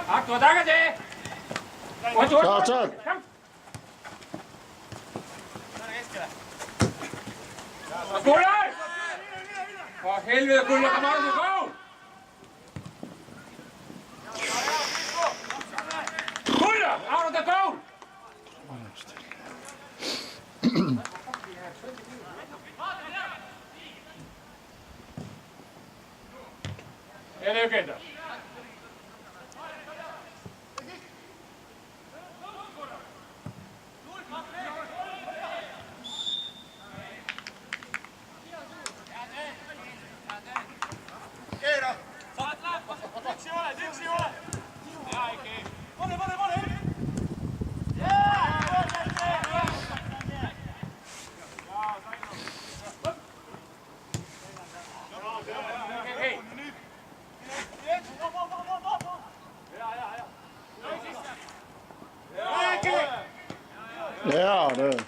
Aktua tagasi! Saad! Tule! Helvede kuule, kom out, go! Kuule, out of the goal! Ja nu kan det. Ja, det.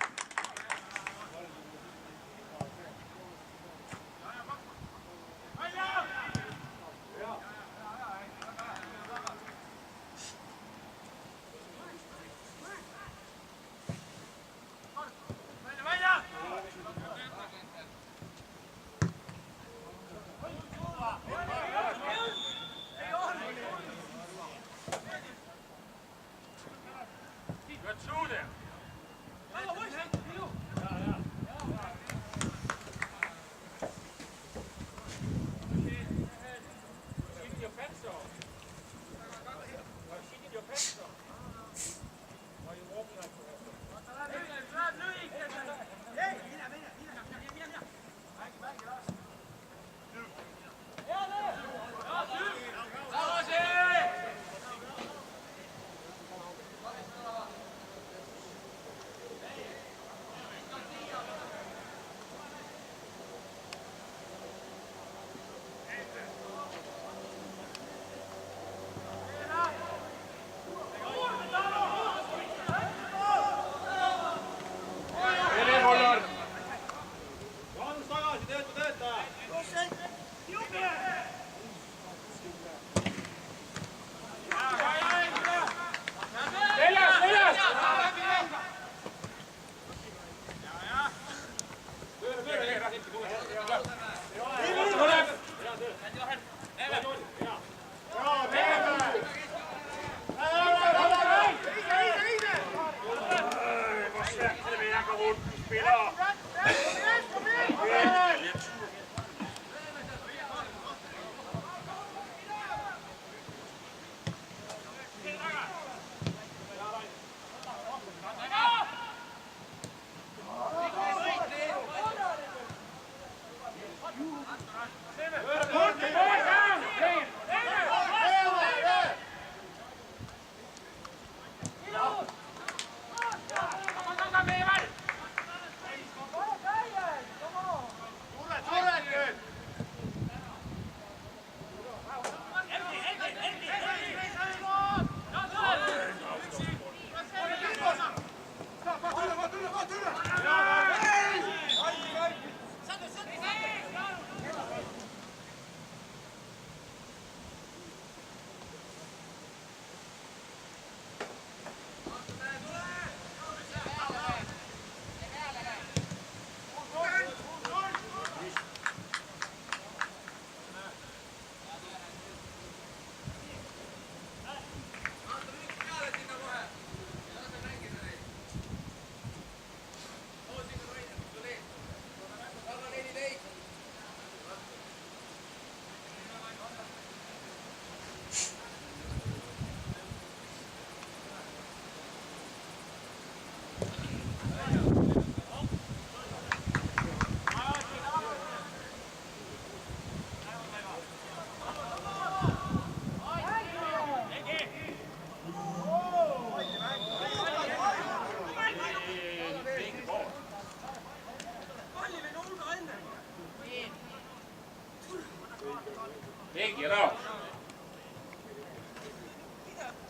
Heiki, rahu.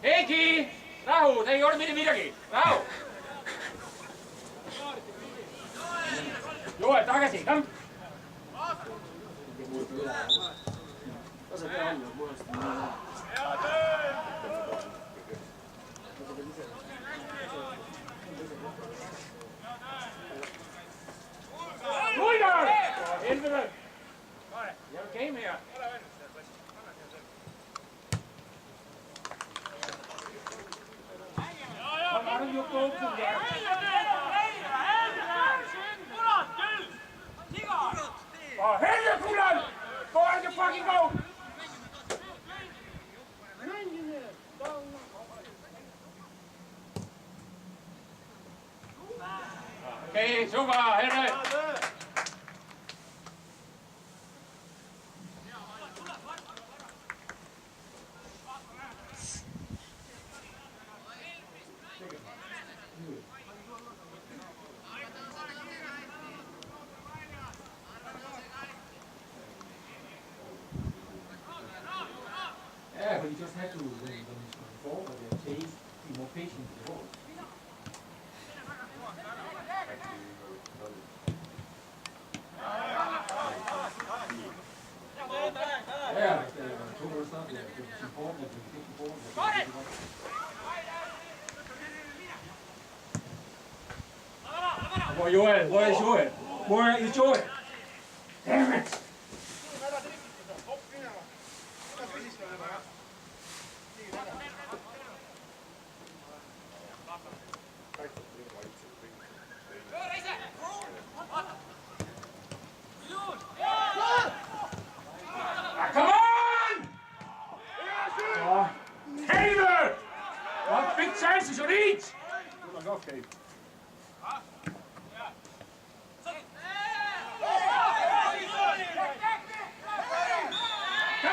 Heiki, rahu, ei ole mitte midagi. Rahu. Joel, tagasi, come! Kuigar! Helvede! Jeg er game her. Kom, er du jo på åbent der? For helvede, Kulan! Go on the fucking goal! Okay, super, Henrik! Yeah, but you just had to, when you fall, but they be more patient with the ball. Yeah, but total stuff, yeah, it's important that you get the ball. Hvor er Joel? Hvor er Joel? Hvor er Joel? Damn it! Come on! Oh, Taylor! What big chances on each! Come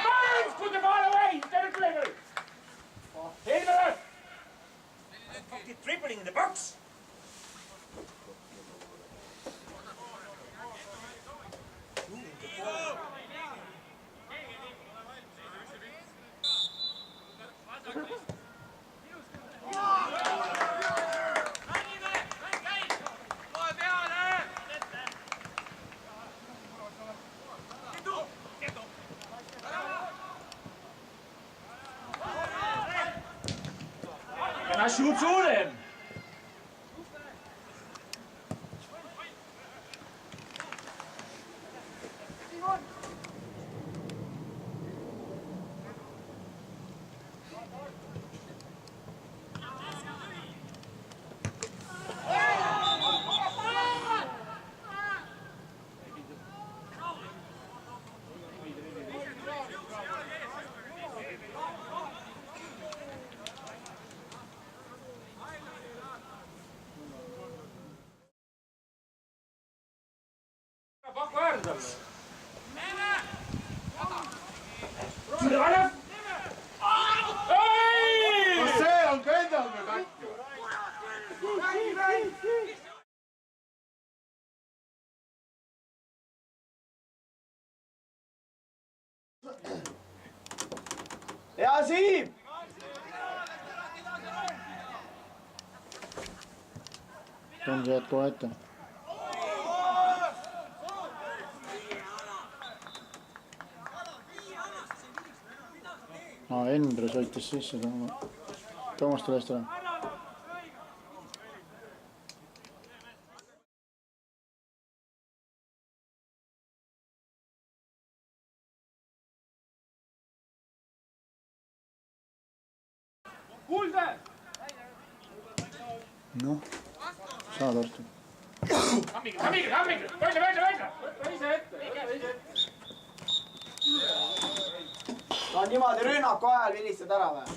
on! Put the ball away instead of delivery! Oh, Taylor! Fucking dribbling in the box! Can I shoot through them? Bak var da. See on ka endal nüüd äkki. Hea Siim! Tõmba jätku ette. Endre sõitis sisse, Toomas tuli eest ära. Noh, saad varsti. Kammige, välja! Ise ette! No niimoodi rünnaku ajal vilistad ära või?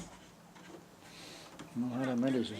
No, ära melises.